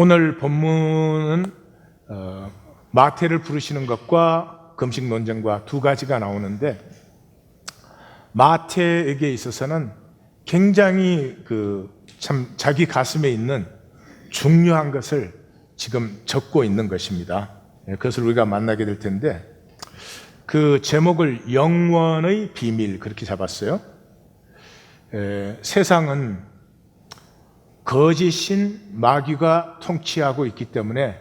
오늘 본문은 마태를 부르시는 것과 금식 논쟁과 두 가지가 나오는데, 마태에게 있어서는 굉장히 참 자기 가슴에 있는 중요한 것을 지금 적고 있는 것입니다. 그것을 우리가 만나게 될 텐데, 그 제목을 영원의 비밀 그렇게 잡았어요. 세상은 거짓인 마귀가 통치하고 있기 때문에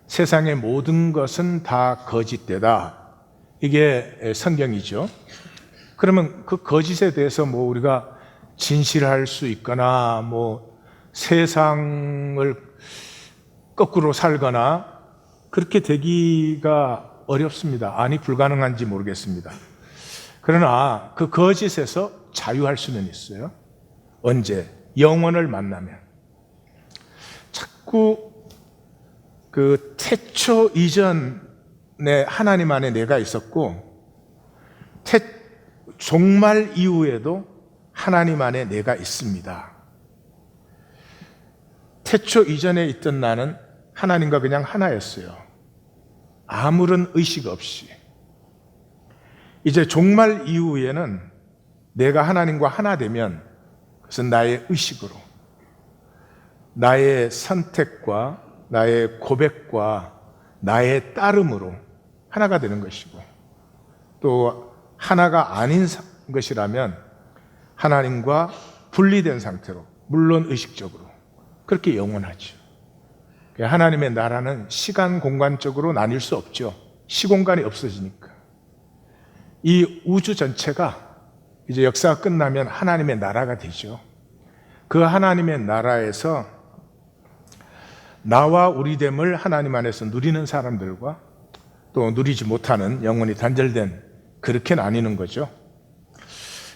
세상의 모든 것은 다 거짓되다. 이게 성경이죠. 그러면 그 거짓에 대해서 우리가 진실할 수 있거나 세상을 거꾸로 살거나 그렇게 되기가 어렵습니다. 아니, 불가능한지 모르겠습니다. 그러나 그 거짓에서 자유할 수는 있어요. 언제? 영혼을 만나면. 자꾸 그 태초 이전에 하나님 안에 내가 있었고, 종말 이후에도 하나님 안에 내가 있습니다. 태초 이전에 있던 나는 하나님과 그냥 하나였어요. 아무런 의식 없이. 이제 종말 이후에는 내가 하나님과 하나 되면 그것은 나의 의식으로, 나의 선택과 나의 고백과 나의 따름으로 하나가 되는 것이고, 또 하나가 아닌 것이라면 하나님과 분리된 상태로, 물론 의식적으로 그렇게 영원하죠. 하나님의 나라는 시간 공간적으로 나뉠 수 없죠. 시공간이 없어지니까. 이 우주 전체가 이제 역사가 끝나면 하나님의 나라가 되죠. 그 하나님의 나라에서 나와 우리됨을 하나님 안에서 누리는 사람들과 또 누리지 못하는, 영원히 단절된, 그렇게 나뉘는 거죠.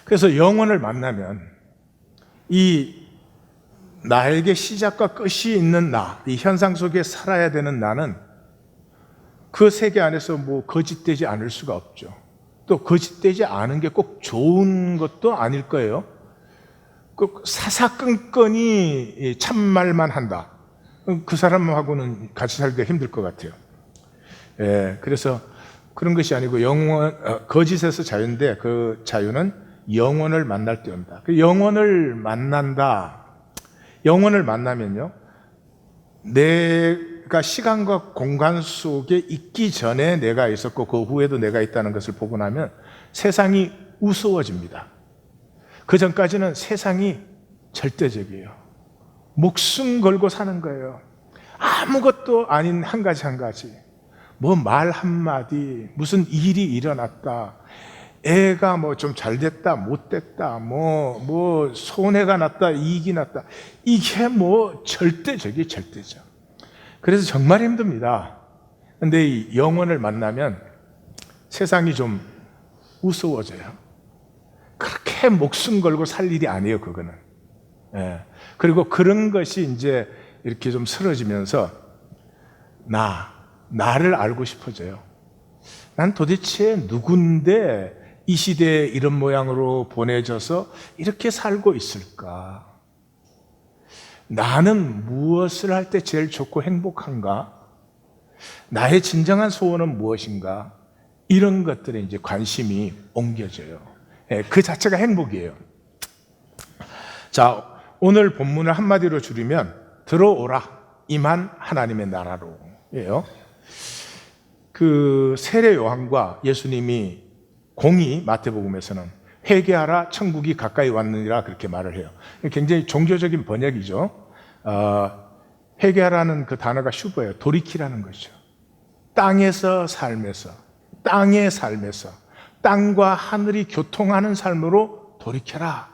그래서 영혼을 만나면 이 나에게 시작과 끝이 있는 나, 이 현상 속에 살아야 되는 나는 그 세계 안에서 거짓되지 않을 수가 없죠. 또 거짓되지 않은 게 꼭 좋은 것도 아닐 거예요. 꼭 사사건건이 참말만 한다. 그 사람하고는 같이 살기가 힘들 것 같아요. 그래서 그런 것이 아니고 거짓에서 자유인데, 그 자유는 영혼을 만날 때 온다. 영혼을 만난다. 영혼을 만나면요, 내가 시간과 공간 속에 있기 전에 내가 있었고 그 후에도 내가 있다는 것을 보고 나면 세상이 우스워집니다. 그 전까지는 세상이 절대적이에요. 목숨 걸고 사는 거예요. 아무것도 아닌 한 가지 한 가지. 말 한마디, 무슨 일이 일어났다, 애가 좀 잘 됐다, 못 됐다, 손해가 났다, 이익이 났다. 이게 절대적이 절대적. 그래서 정말 힘듭니다. 근데 이 영혼을 만나면 세상이 좀 우스워져요. 그렇게 목숨 걸고 살 일이 아니에요, 그거는. 그리고 그런 것이 이제 이렇게 좀 쓰러지면서 나를 알고 싶어져요. 난 도대체 누군데 이 시대에 이런 모양으로 보내져서 이렇게 살고 있을까? 나는 무엇을 할 때 제일 좋고 행복한가? 나의 진정한 소원은 무엇인가? 이런 것들에 이제 관심이 옮겨져요. 그 자체가 행복이에요. 자, 오늘 본문을 한마디로 줄이면 들어오라, 이만 하나님의 나라로예요. 그 세례 요한과 예수님이 공의, 마태복음에서는 회개하라, 천국이 가까이 왔느니라 그렇게 말을 해요. 굉장히 종교적인 번역이죠. 회개하라는 그 단어가 슈퍼예요. 돌이키라는 거죠. 땅의 삶에서 땅과 하늘이 교통하는 삶으로 돌이켜라.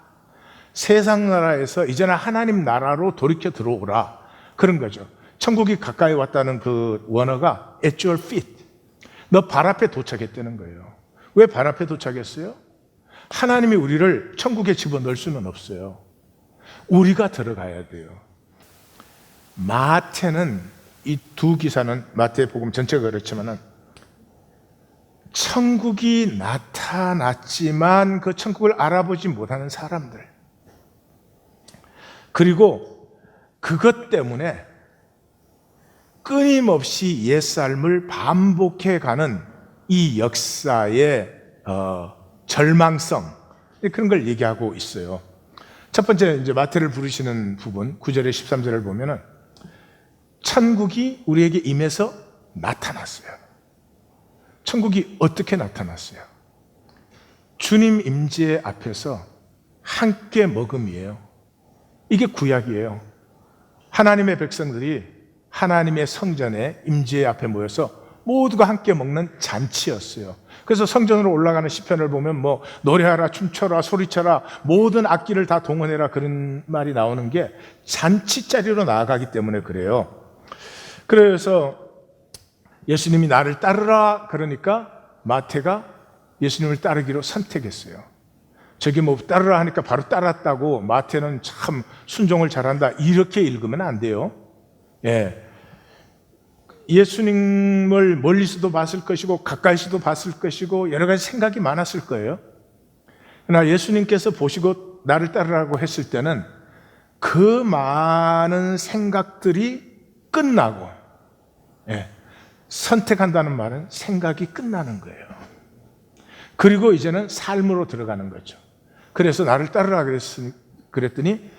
세상 나라에서 이제는 하나님 나라로 돌이켜 들어오라, 그런 거죠. 천국이 가까이 왔다는 그 원어가 at your feet, 너 발 앞에 도착했다는 거예요. 왜 발 앞에 도착했어요? 하나님이 우리를 천국에 집어넣을 수는 없어요. 우리가 들어가야 돼요. 마태는, 이 두 기사는, 마태복음 전체가 그렇지만은 천국이 나타났지만 그 천국을 알아보지 못하는 사람들, 그리고 그것 때문에 끊임없이 옛삶을 반복해가는 이 역사의 절망성, 그런 걸 얘기하고 있어요. 첫 번째, 이제 마태를 부르시는 부분 9절에 13절을 보면은 천국이 우리에게 임해서 나타났어요. 천국이 어떻게 나타났어요? 주님 임재 앞에서 함께 먹음이에요. 이게 구약이에요. 하나님의 백성들이 하나님의 성전에 임재 앞에 모여서 모두가 함께 먹는 잔치였어요. 그래서 성전으로 올라가는 시편을 보면 뭐 노래하라, 춤춰라, 소리쳐라, 모든 악기를 다 동원해라, 그런 말이 나오는 게 잔치 자리로 나아가기 때문에 그래요. 그래서 예수님이 나를 따르라 그러니까 마태가 예수님을 따르기로 선택했어요. 저기 뭐 따르라 하니까 바로 따랐다고 마태는 참 순종을 잘한다, 이렇게 읽으면 안 돼요. 예. 예수님을 멀리서도 봤을 것이고 가까이서도 봤을 것이고 여러 가지 생각이 많았을 거예요. 그러나 예수님께서 보시고 나를 따르라고 했을 때는 그 많은 생각들이 끝나고, 예, 선택한다는 말은 생각이 끝나는 거예요. 그리고 이제는 삶으로 들어가는 거죠. 그래서 나를 따르라 그랬더니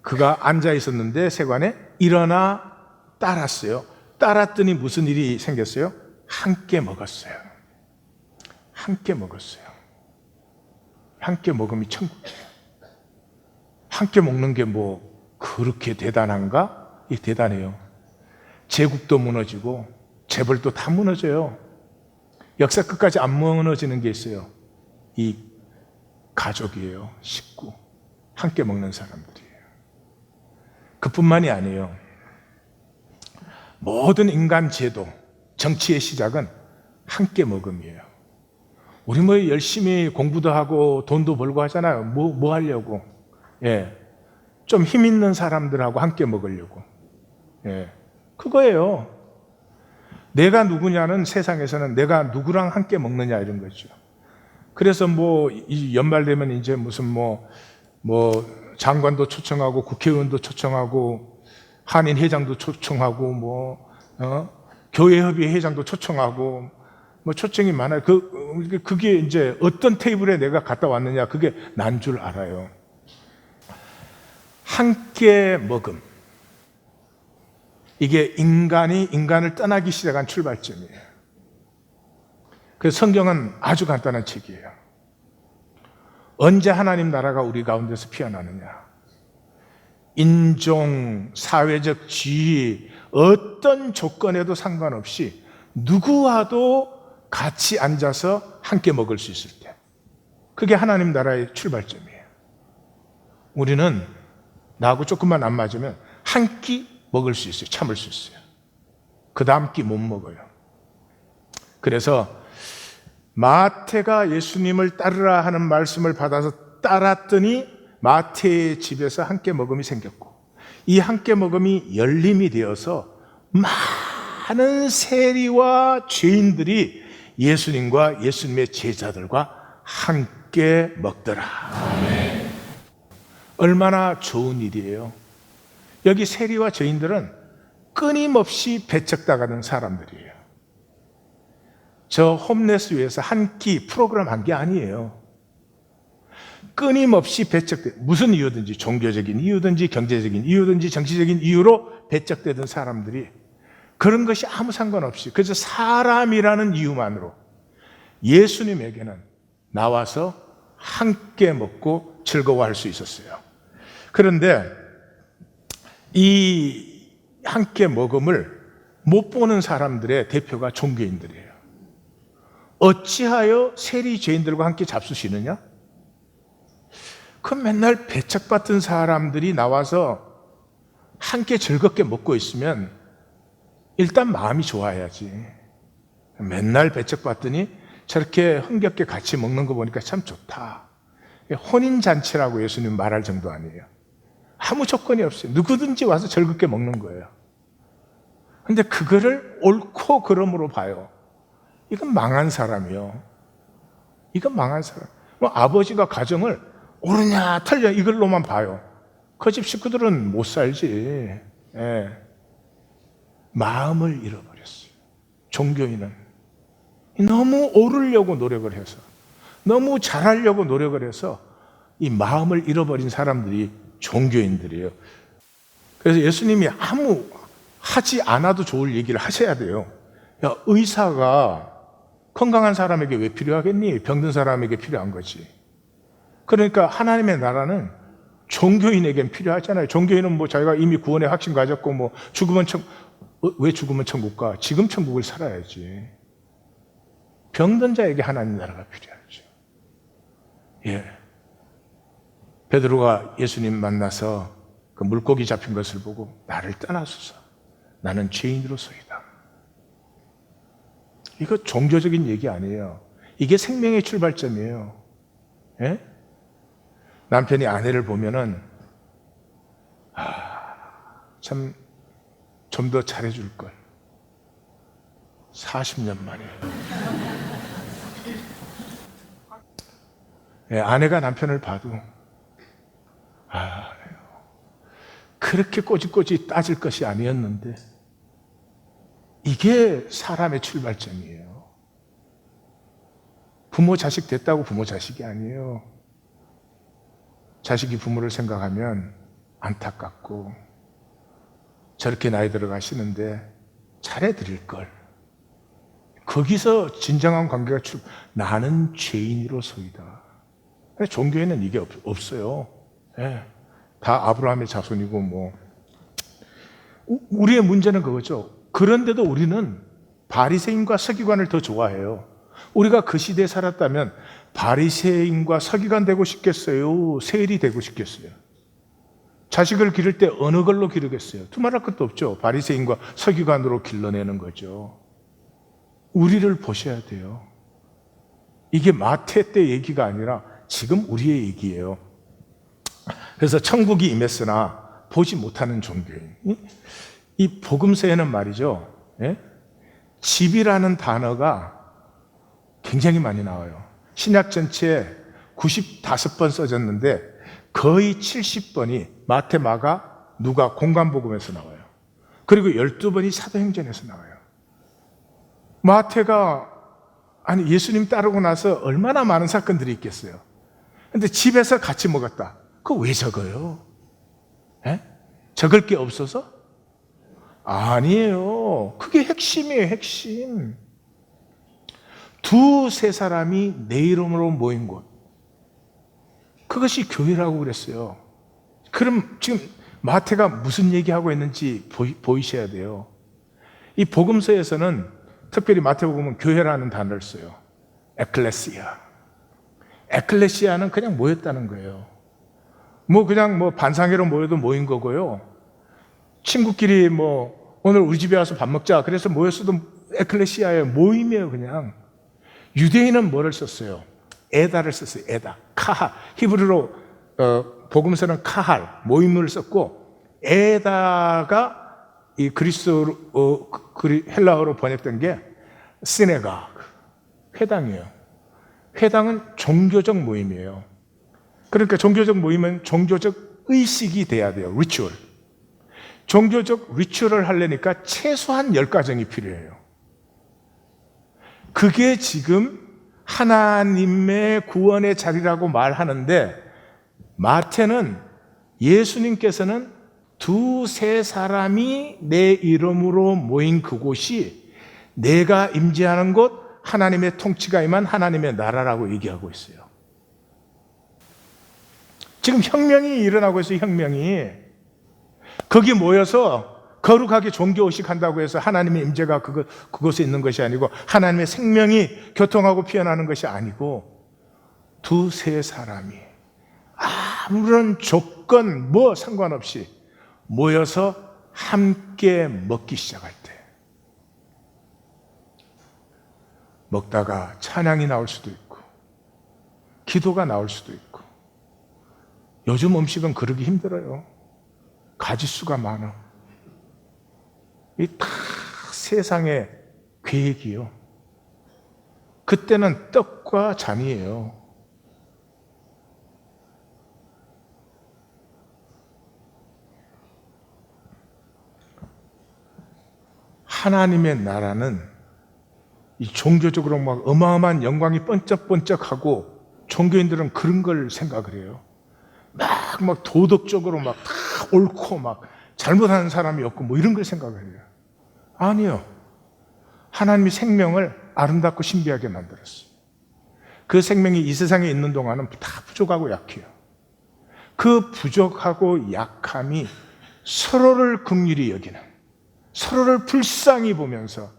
그가 앉아 있었는데 세관에 일어나 따랐어요. 따랐더니 무슨 일이 생겼어요? 함께 먹었어요. 함께 먹었어요. 함께 먹음이 천국이에요. 함께 먹는 게 뭐 그렇게 대단한가? 이 대단해요. 제국도 무너지고 재벌도 다 무너져요. 역사 끝까지 안 무너지는 게 있어요. 이 가족이에요. 식구. 함께 먹는 사람들이에요. 그뿐만이 아니에요. 모든 인간 제도, 정치의 시작은 함께 먹음이에요. 우리 뭐 열심히 공부도 하고 돈도 벌고 하잖아요. 뭐 하려고? 예. 좀 힘 있는 사람들하고 함께 먹으려고. 예. 그거예요. 내가 누구냐는 세상에서는 내가 누구랑 함께 먹느냐, 이런 거죠. 그래서 뭐 이 연말 되면 이제 무슨 뭐 장관도 초청하고 국회의원도 초청하고 한인 회장도 초청하고 교회협의 회장도 초청하고 뭐 초청이 많아요. 그게 이제 어떤 테이블에 내가 갔다 왔느냐, 그게 난 줄 알아요. 함께 먹음. 이게 인간이 인간을 떠나기 시작한 출발점이에요. 그래서 성경은 아주 간단한 책이에요. 언제 하나님 나라가 우리 가운데서 피어나느냐? 인종, 사회적 지위, 어떤 조건에도 상관없이 누구와도 같이 앉아서 함께 먹을 수 있을 때, 그게 하나님 나라의 출발점이에요. 우리는 나하고 조금만 안 맞으면 한 끼 먹을 수 있어요. 참을 수 있어요. 그 다음 끼 못 먹어요. 그래서 마태가 예수님을 따르라 하는 말씀을 받아서 따랐더니 마태의 집에서 함께 먹음이 생겼고, 이 함께 먹음이 열림이 되어서 많은 세리와 죄인들이 예수님과 예수님의 제자들과 함께 먹더라. 아멘. 얼마나 좋은 일이에요. 여기 세리와 죄인들은 끊임없이 배척당하는 사람들이에요. 저 홈레스 위에서 한 끼 프로그램 한 게 아니에요. 끊임없이 배척돼, 무슨 이유든지, 종교적인 이유든지 경제적인 이유든지 정치적인 이유로 배척되던 사람들이, 그런 것이 아무 상관없이 그저 사람이라는 이유만으로 예수님에게는 나와서 함께 먹고 즐거워할 수 있었어요. 그런데 이 함께 먹음을 못 보는 사람들의 대표가 종교인들이에요. 어찌하여 세리 죄인들과 함께 잡수시느냐? 그럼 맨날 배척받던 사람들이 나와서 함께 즐겁게 먹고 있으면 일단 마음이 좋아야지. 맨날 배척받더니 저렇게 흥겹게 같이 먹는 거 보니까 참 좋다. 혼인잔치라고 예수님 말할 정도 아니에요. 아무 조건이 없어요. 누구든지 와서 즐겁게 먹는 거예요. 근데 그거를 옳고 그름으로 봐요. 이건 망한 사람이요. 이건 망한 사람. 뭐 아버지가 가정을 옳으냐 틀려 이걸로만 봐요. 그 집 식구들은 못 살지. 예. 마음을 잃어버렸어요. 종교인은 너무 오르려고 노력을 해서, 너무 잘하려고 노력을 해서 이 마음을 잃어버린 사람들이 종교인들이에요. 그래서 예수님이 아무 하지 않아도 좋을 얘기를 하셔야 돼요. 야, 의사가 건강한 사람에게 왜 필요하겠니? 병든 사람에게 필요한 거지. 그러니까 하나님의 나라는 종교인에겐 필요하잖아요. 종교인은 뭐 자기가 이미 구원의 확신 가졌고 뭐 왜 죽으면 천국 가? 지금 천국을 살아야지. 병든 자에게 하나님 나라가 필요하죠. 예. 베드로가 예수님 만나서 그 물고기 잡힌 것을 보고 나를 떠나소서. 나는 죄인으로서이다. 이거 종교적인 얘기 아니에요. 이게 생명의 출발점이에요. 예? 남편이 아내를 보면은 참 좀 더 잘해줄 걸. 40년 만에. 예, 아내가 남편을 봐도 그렇게 꼬집꼬집 따질 것이 아니었는데 이게 사람의 출발점이에요. 부모 자식 됐다고 부모 자식이 아니에요. 자식이 부모를 생각하면 안타깝고 저렇게 나이 들어가시는데 잘해드릴 걸. 거기서 진정한 관계가 나는 죄인으로서이다. 종교에는 이게 없어요. 예. 다 아브라함의 자손이고 뭐. 우리의 문제는 그거죠. 그런데도 우리는 바리새인과 서기관을 더 좋아해요. 우리가 그 시대에 살았다면 바리새인과 서기관 되고 싶겠어요? 세리 되고 싶겠어요? 자식을 기를 때 어느 걸로 기르겠어요? 두말할 것도 없죠. 바리새인과 서기관으로 길러내는 거죠. 우리를 보셔야 돼요. 이게 마태 때 얘기가 아니라 지금 우리의 얘기예요. 그래서 천국이 임했으나 보지 못하는 종교인. 이 복음서에는 말이죠. 예? 집이라는 단어가 굉장히 많이 나와요. 신약 전체에 95번 써졌는데 거의 70번이 마태, 마가, 누가, 공관복음에서 나와요. 그리고 12번이 사도행전에서 나와요. 마태가 예수님 따르고 나서 얼마나 많은 사건들이 있겠어요. 근데 집에서 같이 먹었다. 그거 왜 적어요? 에? 적을 게 없어서? 아니에요. 그게 핵심이에요, 핵심. 두세 사람이 내 이름으로 모인 곳. 그것이 교회라고 그랬어요. 그럼 지금 마태가 무슨 얘기하고 있는지 보이셔야 돼요. 이 복음서에서는 특별히 마태복음은 교회라는 단어를 써요. 에클레시아. 에클레시아는 그냥 모였다는 거예요. 그냥 반상회로 모여도 모인 거고요. 친구끼리 오늘 우리 집에 와서 밥 먹자. 그래서 모였어도 에클레시아의 모임이에요, 그냥. 유대인은 뭐를 썼어요? 에다를 썼어요. 에다. 카하. 히브리로 복음서는 카할, 모임을 썼고, 에다가 이 헬라어로 번역된 게 시네가, 회당이에요. 회당은 종교적 모임이에요. 그러니까 종교적 모임은 종교적 의식이 돼야 돼요. 리추얼. 종교적 리추얼을 하려니까 최소한 10가정이 필요해요. 그게 지금 하나님의 구원의 자리라고 말하는데 마태는 예수님께서는 두세 사람이 내 이름으로 모인 그곳이 내가 임재하는 곳, 하나님의 통치가 임한 하나님의 나라라고 얘기하고 있어요. 지금 혁명이 일어나고 있어요, 혁명이. 거기 모여서 거룩하게 종교의식 한다고 해서 하나님의 임재가 그곳에 있는 것이 아니고 하나님의 생명이 교통하고 피어나는 것이 아니고 두세 사람이 아무런 조건 상관없이 모여서 함께 먹기 시작할 때 먹다가 찬양이 나올 수도 있고 기도가 나올 수도 있고 요즘 음식은 그러기 힘들어요. 가짓수가 많아. 이 다 세상의 계획이요. 그때는 떡과 잔이에요. 하나님의 나라는 이 종교적으로 막 어마어마한 영광이 번쩍번쩍하고 종교인들은 그런 걸 생각을 해요. 막 도덕적으로 막 다 옳고 막 잘못하는 사람이 없고 뭐 이런 걸 생각을 해요. 아니요. 하나님이 생명을 아름답고 신비하게 만들었어요. 그 생명이 이 세상에 있는 동안은 다 부족하고 약해요. 그 부족하고 약함이 서로를 긍휼히 여기는, 서로를 불쌍히 보면서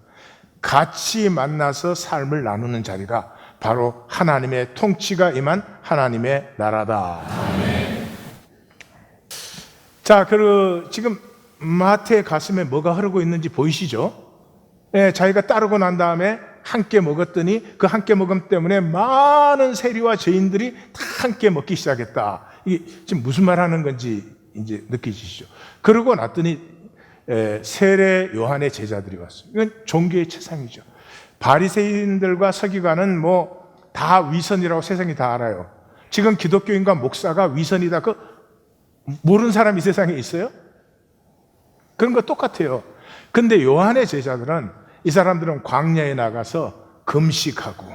같이 만나서 삶을 나누는 자리가 바로 하나님의 통치가 임한 하나님의 나라다. 자, 지금 마태의 가슴에 뭐가 흐르고 있는지 보이시죠? 예, 자기가 따르고 난 다음에 함께 먹었더니 그 함께 먹음 때문에 많은 세리와 죄인들이 다 함께 먹기 시작했다. 이게 지금 무슨 말 하는 건지 이제 느끼시죠? 그러고 났더니 세례 요한의 제자들이 왔어요. 이건 종교의 최상이죠. 바리새인들과 서기관은 뭐 다 위선이라고 세상이 다 알아요. 지금 기독교인과 목사가 위선이다. 모르는 사람이 세상에 있어요? 그런 거 똑같아요. 근데 요한의 제자들은 이 사람들은 광야에 나가서 금식하고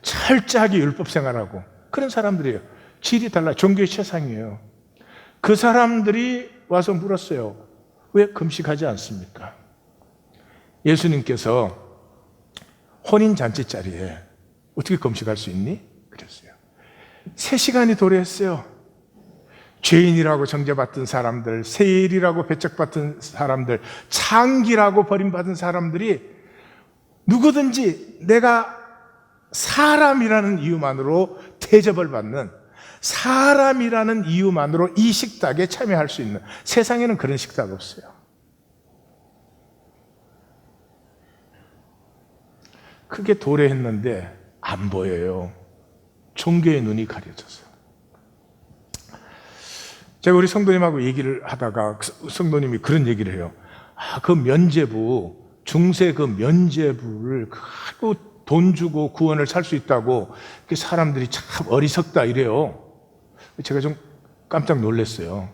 철저하게 율법 생활하고 그런 사람들이에요. 질이 달라요. 종교의 최상이에요. 그 사람들이 와서 물었어요. 왜 금식하지 않습니까? 예수님께서 혼인잔치 자리에 어떻게 금식할 수 있니? 그랬어요. 3시간이 도래했어요. 죄인이라고 정죄받던 사람들, 세일이라고 배척받던 사람들, 창기라고 버림받은 사람들이 누구든지 내가 사람이라는 이유만으로 대접을 받는, 사람이라는 이유만으로 이 식탁에 참여할 수 있는, 세상에는 그런 식탁 없어요. 크게 도래했는데 안 보여요. 종교의 눈이 가려져서. 제가 우리 성도님하고 얘기를 하다가 성도님이 그런 얘기를 해요. 그 면죄부, 중세 그 면죄부를 가지고 돈 주고 구원을 살 수 있다고 사람들이 참 어리석다 이래요. 제가 좀 깜짝 놀랐어요.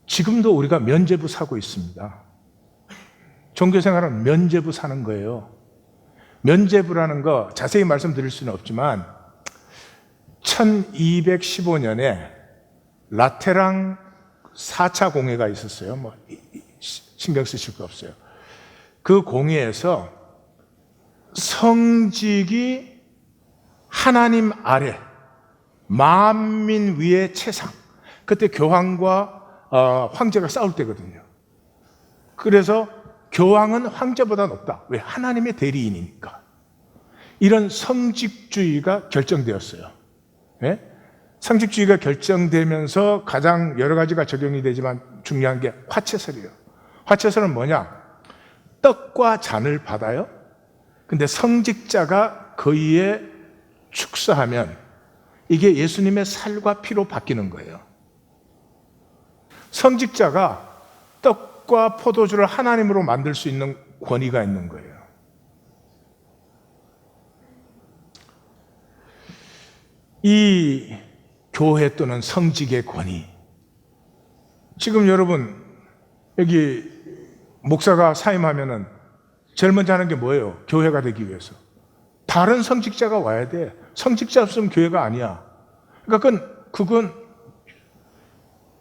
지금도 우리가 면죄부 사고 있습니다. 종교생활은 면죄부 사는 거예요. 면죄부라는 거 자세히 말씀드릴 수는 없지만 1215년에 라테랑 4차 공회가 있었어요. 뭐 신경 쓰실 거 없어요. 그 공회에서 성직이 하나님 아래, 만민 위의 최상. 그때 교황과 황제가 싸울 때거든요. 그래서 교황은 황제보다 높다. 왜? 하나님의 대리인이니까. 이런 성직주의가 결정되었어요. 네? 성직주의가 결정되면서 가장 여러 가지가 적용이 되지만 중요한 게 화채설이에요. 화채설은 뭐냐? 떡과 잔을 받아요. 근데 성직자가 그 위에 축사하면 이게 예수님의 살과 피로 바뀌는 거예요. 성직자가 떡과 포도주를 하나님으로 만들 수 있는 권위가 있는 거예요. 이 교회 또는 성직의 권위. 지금 여러분 여기 목사가 사임하면은 제일 먼저 하는 게 뭐예요? 교회가 되기 위해서 다른 성직자가 와야 돼. 성직자 없으면 교회가 아니야. 그러니까 그건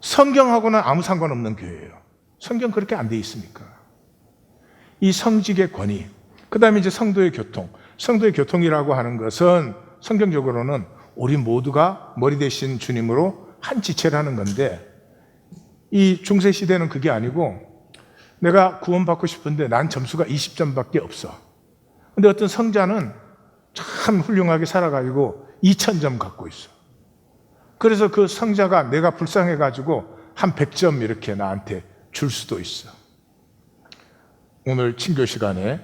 성경하고는 아무 상관없는 교회예요. 성경 그렇게 안 돼 있으니까. 이 성직의 권위. 그 다음에 이제 성도의 교통. 성도의 교통이라고 하는 것은 성경적으로는 우리 모두가 머리 대신 주님으로 한 지체를 하는 건데, 이 중세 시대는 그게 아니고 내가 구원받고 싶은데 난 점수가 20점밖에 없어. 근데 어떤 성자는 참 훌륭하게 살아가지고 2000점 갖고 있어. 그래서 그 성자가 내가 불쌍해가지고 한 100점 이렇게 나한테 줄 수도 있어. 오늘 친교 시간에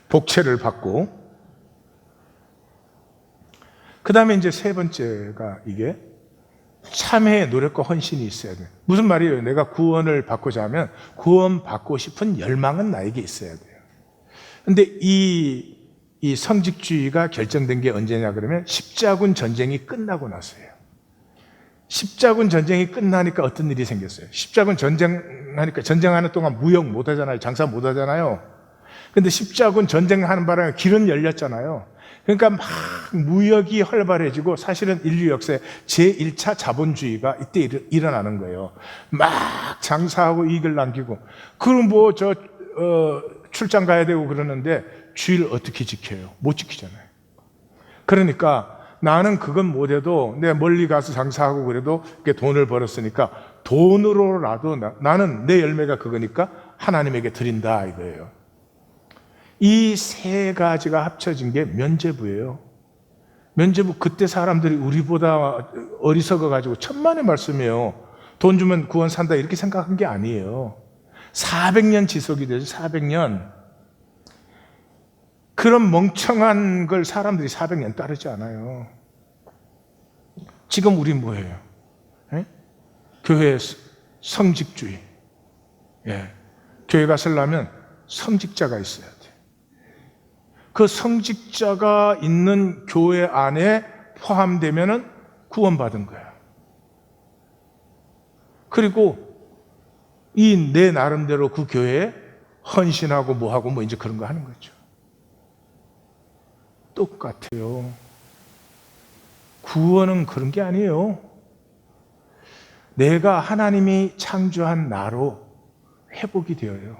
복채를 받고, 그 다음에 이제 세 번째가 이게 참회의 노력과 헌신이 있어야 돼. 무슨 말이에요? 내가 구원을 받고자 하면 구원받고 싶은 열망은 나에게 있어야 돼요. 근데 이 성직주의가 결정된 게 언제냐 그러면 십자군 전쟁이 끝나고 나서예요. 십자군 전쟁이 끝나니까 어떤 일이 생겼어요? 십자군 전쟁하니까 전쟁하는 동안 무역 못 하잖아요. 장사 못 하잖아요. 근데 십자군 전쟁하는 바람에 길은 열렸잖아요. 그러니까 막 무역이 활발해지고 사실은 인류 역사에 제1차 자본주의가 이때 일어나는 거예요. 막 장사하고 이익을 남기고. 그럼 출장 가야 되고 그러는데 주의를 어떻게 지켜요? 못 지키잖아요. 그러니까 나는 그건 못해도 내가 멀리 가서 장사하고 그래도 돈을 벌었으니까 돈으로라도 나는 내 열매가 그거니까 하나님에게 드린다 이거예요. 이 세 가지가 합쳐진 게 면죄부예요. 면죄부, 그때 사람들이 우리보다 어리석어 가지고 천만의 말씀이에요. 돈 주면 구원 산다 이렇게 생각한 게 아니에요. 400년 지속이 되죠. 400년. 그런 멍청한 걸 사람들이 400년 따르지 않아요. 지금 우리 뭐예요? 예? 교회 성직주의. 예. 교회가 쓰려면 성직자가 있어야 돼. 그 성직자가 있는 교회 안에 포함되면은 구원받은 거야. 그리고 이 내 나름대로 그 교회에 헌신하고 뭐하고 이제 그런 거 하는 거죠. 똑같아요. 구원은 그런 게 아니에요. 내가 하나님이 창조한 나로 회복이 되어요.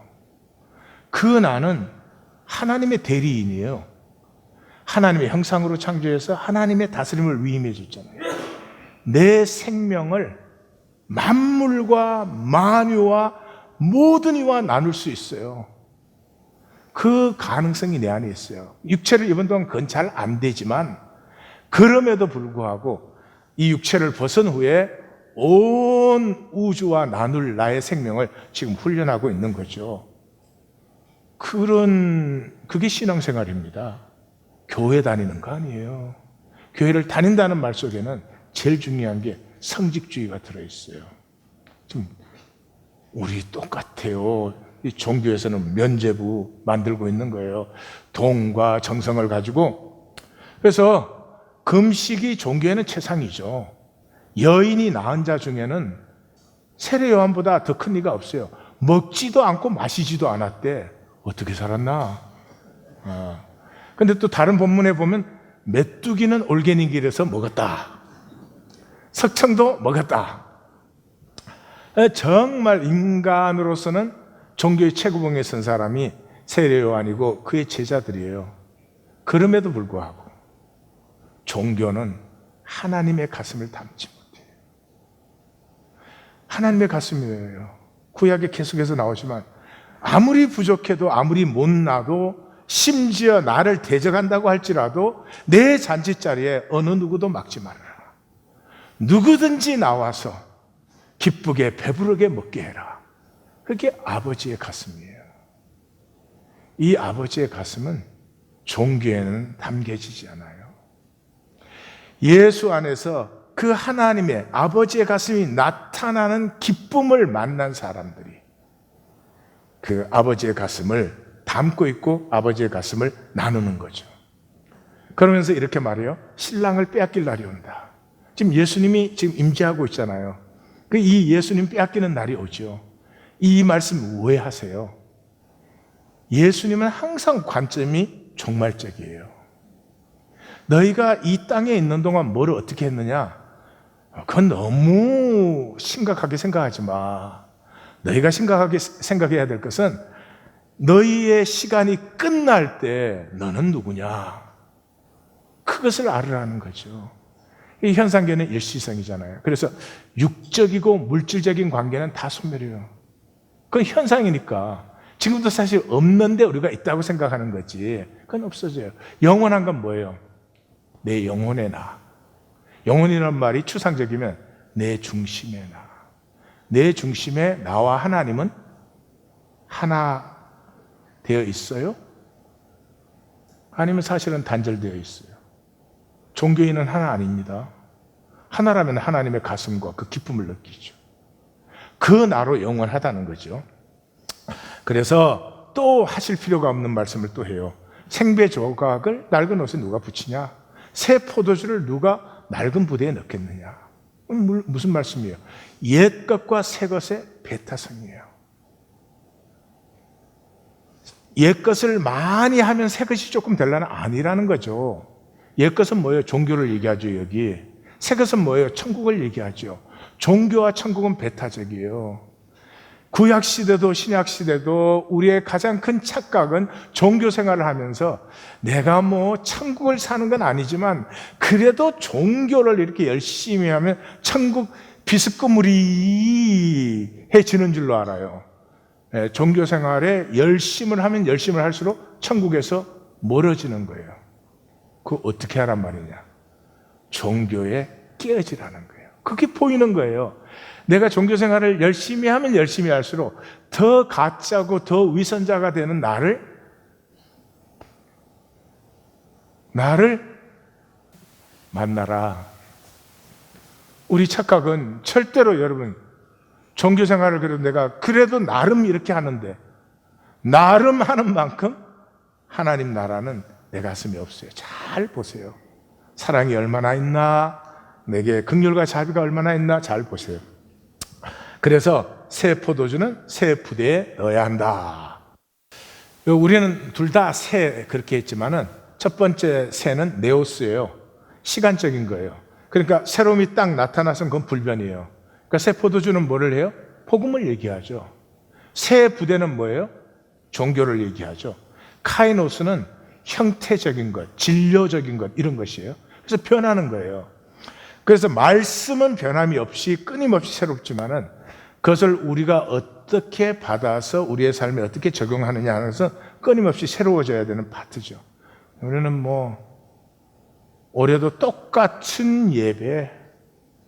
그 나는 하나님의 대리인이에요. 하나님의 형상으로 창조해서 하나님의 다스림을 위임해 줬잖아요. 내 생명을 만물과 만유와 모든 이와 나눌 수 있어요. 그 가능성이 내 안에 있어요. 육체를 입은 동안 그건 잘 안 되지만 그럼에도 불구하고 이 육체를 벗은 후에 온 우주와 나눌 나의 생명을 지금 훈련하고 있는 거죠. 그게 신앙생활입니다. 교회 다니는 거 아니에요. 교회를 다닌다는 말 속에는 제일 중요한 게 성직주의가 들어있어요. 지금 우리 똑같아요. 이 종교에서는 면죄부 만들고 있는 거예요. 돈과 정성을 가지고. 그래서 금식이 종교에는 최상이죠. 여인이 낳은 자 중에는 세례 요한보다 더 큰 이가 없어요. 먹지도 않고 마시지도 않았대. 어떻게 살았나? 근데 또 다른 본문에 보면 메뚜기는 올갱이 길에서 먹었다. 석청도 먹었다. 정말 인간으로서는 종교의 최고봉에 선 사람이 세례 요한이고 그의 제자들이에요. 그럼에도 불구하고 종교는 하나님의 가슴을 담지 못해요. 하나님의 가슴이에요. 구약에 계속해서 나오지만 아무리 부족해도 아무리 못나도 심지어 나를 대적한다고 할지라도 내 잔치자리에 어느 누구도 막지 말아라. 누구든지 나와서 기쁘게 배부르게 먹게 해라. 그게 아버지의 가슴이에요. 이 아버지의 가슴은 종교에는 담겨지지 않아요. 예수 안에서 그 하나님의 아버지의 가슴이 나타나는 기쁨을 만난 사람들이 그 아버지의 가슴을 담고 있고 아버지의 가슴을 나누는 거죠. 그러면서 이렇게 말해요. 신랑을 빼앗길 날이 온다. 지금 예수님이 지금 임재하고 있잖아요. 이 예수님 빼앗기는 날이 오죠. 이 말씀 오해하세요. 예수님은 항상 관점이 종말적이에요. 너희가 이 땅에 있는 동안 뭐를 어떻게 했느냐? 그건 너무 심각하게 생각하지 마. 너희가 심각하게 생각해야 될 것은 너희의 시간이 끝날 때 너는 누구냐? 그것을 알으라는 거죠. 이 현상계는 일시성이잖아요. 그래서 육적이고 물질적인 관계는 다 소멸해요. 그건 현상이니까. 지금도 사실 없는데 우리가 있다고 생각하는 거지. 그건 없어져요. 영원한 건 뭐예요? 내 영혼의 나. 영혼이라는 말이 추상적이면 내 중심의 나. 내 중심에 나와 하나님은 하나 되어 있어요? 아니면 사실은 단절되어 있어요? 종교인은 하나 아닙니다. 하나라면 하나님의 가슴과 그 기쁨을 느끼죠. 그 나로 영원하다는 거죠. 그래서 또 하실 필요가 없는 말씀을 또 해요. 생배 조각을 낡은 옷에 누가 붙이냐? 새 포도주를 누가 낡은 부대에 넣겠느냐? 무슨 말씀이에요? 옛 것과 새 것의 배타성이에요. 옛 것을 많이 하면 새 것이 조금 되려나? 아니라는 거죠. 옛 것은 뭐예요? 종교를 얘기하죠, 여기. 새 것은 뭐예요? 천국을 얘기하죠. 종교와 천국은 배타적이에요. 구약 시대도 신약 시대도 우리의 가장 큰 착각은 종교 생활을 하면서 내가 뭐 천국을 사는 건 아니지만 그래도 종교를 이렇게 열심히 하면 천국 비스무리 해지는 줄로 알아요. 종교 생활에 열심을 하면 열심을 할수록 천국에서 멀어지는 거예요. 그거 어떻게 하란 말이냐? 종교에 깨어지라는 거예요. 그게 보이는 거예요. 내가 종교 생활을 열심히 하면 열심히 할수록 더 가짜고 더 위선자가 되는 나를 만나라. 우리 착각은 절대로 여러분 종교 생활을 그래도 나름 이렇게 하는데 나름 하는 만큼 하나님 나라는 내 가슴에 없어요. 잘 보세요. 사랑이 얼마나 있나, 내게 긍휼과 자비가 얼마나 있나 잘 보세요. 그래서 새 포도주는 새 부대에 넣어야 한다. 우리는 둘 다 새 그렇게 했지만은 첫 번째 새는 네오스예요. 시간적인 거예요. 그러니까 새로움이 딱 나타나서는 그건 불변이에요. 그러니까 새 포도주는 뭐를 해요? 복음을 얘기하죠. 새 부대는 뭐예요? 종교를 얘기하죠. 카이노스는 형태적인 것, 진료적인 것 이런 것이에요. 그래서 변하는 거예요. 그래서 말씀은 변함이 없이 끊임없이 새롭지만은 그것을 우리가 어떻게 받아서 우리의 삶에 어떻게 적용하느냐 하면서 끊임없이 새로워져야 되는 파트죠. 우리는 뭐 올해도 똑같은 예배,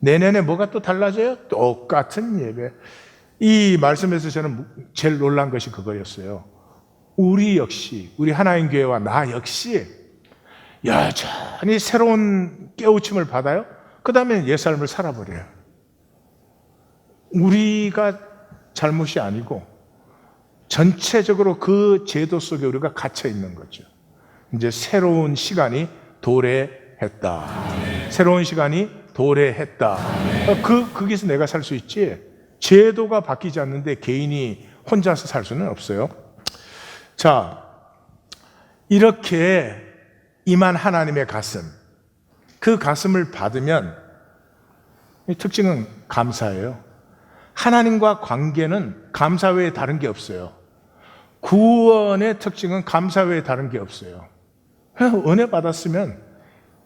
내년에 뭐가 또 달라져요? 똑같은 예배. 이 말씀에서 저는 제일 놀란 것이 그거였어요. 우리 역시, 우리 하나님 교회와 나 역시 여전히 새로운 깨우침을 받아요. 그 다음에 옛 삶을 살아버려요. 우리가 잘못이 아니고 전체적으로 그 제도 속에 우리가 갇혀 있는 거죠. 이제 새로운 시간이 도래했다. 새로운 시간이 도래했다. 거기서 내가 살 수 있지. 제도가 바뀌지 않는데 개인이 혼자서 살 수는 없어요. 자, 이렇게 임한 하나님의 가슴, 그 가슴을 받으면 이 특징은 감사예요. 하나님과 관계는 감사 외에 다른 게 없어요. 구원의 특징은 감사 외에 다른 게 없어요. 은혜 받았으면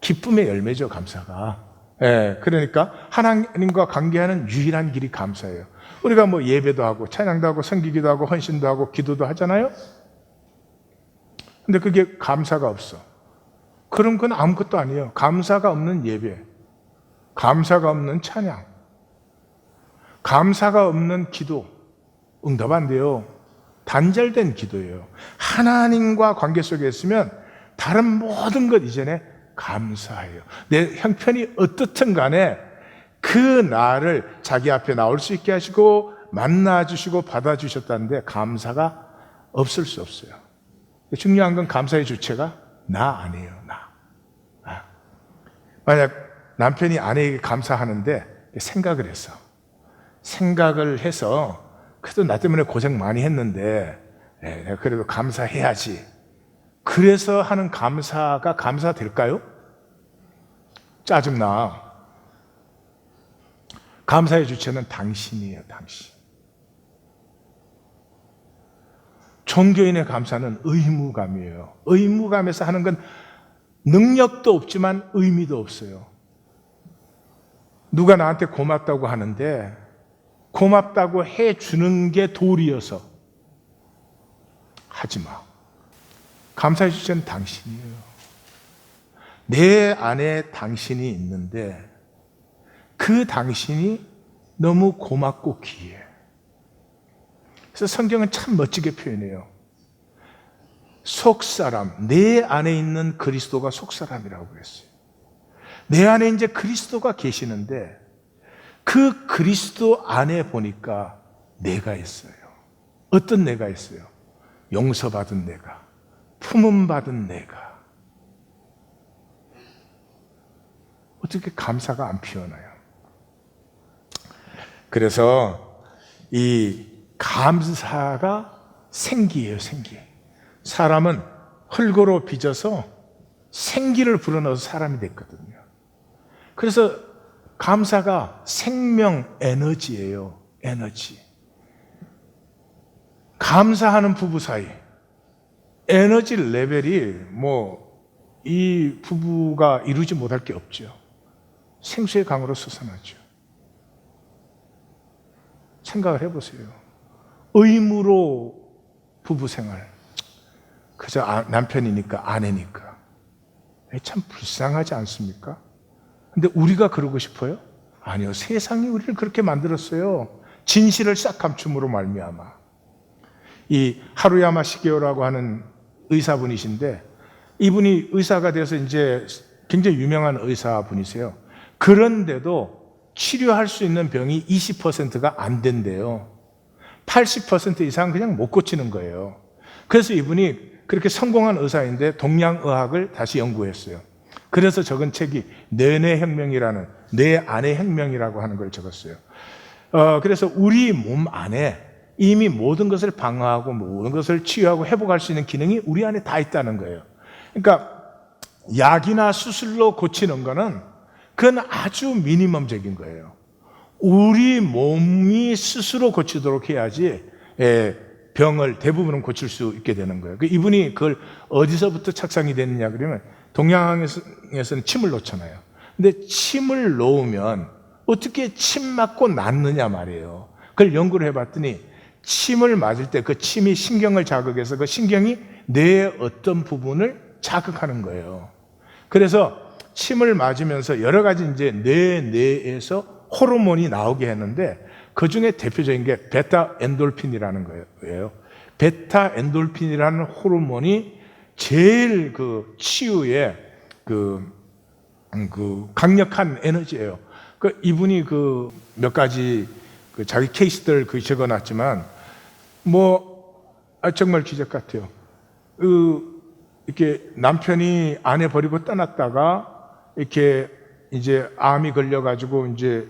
기쁨의 열매죠, 감사가. 그러니까 하나님과 관계하는 유일한 길이 감사예요. 우리가 뭐 예배도 하고 찬양도 하고 섬기기도 하고 헌신도 하고 기도도 하잖아요. 근데 그게 감사가 없어. 그럼 그건 아무것도 아니에요. 감사가 없는 예배, 감사가 없는 찬양, 감사가 없는 기도, 응답 안 돼요. 단절된 기도예요. 하나님과 관계 속에 있으면 다른 모든 것 이전에 감사해요. 내 형편이 어떻든 간에 그 나를 자기 앞에 나올 수 있게 하시고 만나주시고 받아주셨다는데 감사가 없을 수 없어요. 중요한 건 감사의 주체가 나 아니에요. 나. 만약 남편이 아내에게 감사하는데 생각을 해서 그래도 나 때문에 고생 많이 했는데 내가 그래도 감사해야지. 그래서 하는 감사가 감사될까요? 짜증나. 감사의 주체는 당신이에요, 당신. 종교인의 감사는 의무감이에요. 의무감에서 하는 건 능력도 없지만 의미도 없어요. 누가 나한테 고맙다고 하는데 고맙다고 해주는 게 도리여서 하지 마. 감사의 주체는 당신이에요. 내 안에 당신이 있는데 그 당신이 너무 고맙고 귀해. 그래서 성경은 참 멋지게 표현해요. 속사람, 내 안에 있는 그리스도가 속사람이라고 그랬어요. 내 안에 이제 그리스도가 계시는데 그 그리스도 안에 보니까 내가 있어요. 어떤 내가 있어요? 용서받은 내가, 품음받은 내가. 어떻게 감사가 안 피어나요? 그래서 이 감사가 생기예요, 생기. 사람은 흙으로 빚어서 생기를 불어넣어서 사람이 됐거든요. 그래서 감사가 생명 에너지예요, 에너지. 감사하는 부부 사이 에너지 레벨이 이 부부가 이루지 못할 게 없죠. 생수의 강으로 솟아나죠. 생각을 해보세요. 의무로 부부 생활. 그저 남편이니까, 아내니까. 참 불쌍하지 않습니까? 근데 우리가 그러고 싶어요? 아니요. 세상이 우리를 그렇게 만들었어요. 진실을 싹 감춤으로 말미암아. 이 하루야마 시게오라고 하는 의사분이신데, 이분이 의사가 돼서 이제 굉장히 유명한 의사분이세요. 그런데도 치료할 수 있는 병이 20%가 안 된대요. 80% 이상 그냥 못 고치는 거예요. 그래서 이분이 그렇게 성공한 의사인데 동양의학을 다시 연구했어요. 그래서 적은 책이 뇌내 혁명이라는, 뇌 안의 혁명이라고 하는 걸 적었어요. 그래서 우리 몸 안에 이미 모든 것을 방어하고 모든 것을 치유하고 회복할 수 있는 기능이 우리 안에 다 있다는 거예요. 그러니까 약이나 수술로 고치는 거는 그건 아주 미니멈적인 거예요. 우리 몸이 스스로 고치도록 해야지 병을 대부분은 고칠 수 있게 되는 거예요. 이분이 그걸 어디서부터 착상이 됐느냐 그러면 동양에서는 침을 놓잖아요. 근데 침을 놓으면 어떻게 침 맞고 낫느냐 말이에요. 그걸 연구를 해봤더니 침을 맞을 때 그 침이 신경을 자극해서 그 신경이 뇌의 어떤 부분을 자극하는 거예요. 그래서 침을 맞으면서 여러 가지 이제 뇌에서 호르몬이 나오게 했는데 그 중에 대표적인 게 베타 엔돌핀이라는 거예요. 베타 엔돌핀이라는 호르몬이 제일 그 치유의 그 강력한 에너지예요. 이분이 몇 가지 자기 케이스들 적어놨지만 정말 기적 같아요. 이렇게 남편이 아내 버리고 떠났다가 이렇게 이제 암이 걸려가지고 이제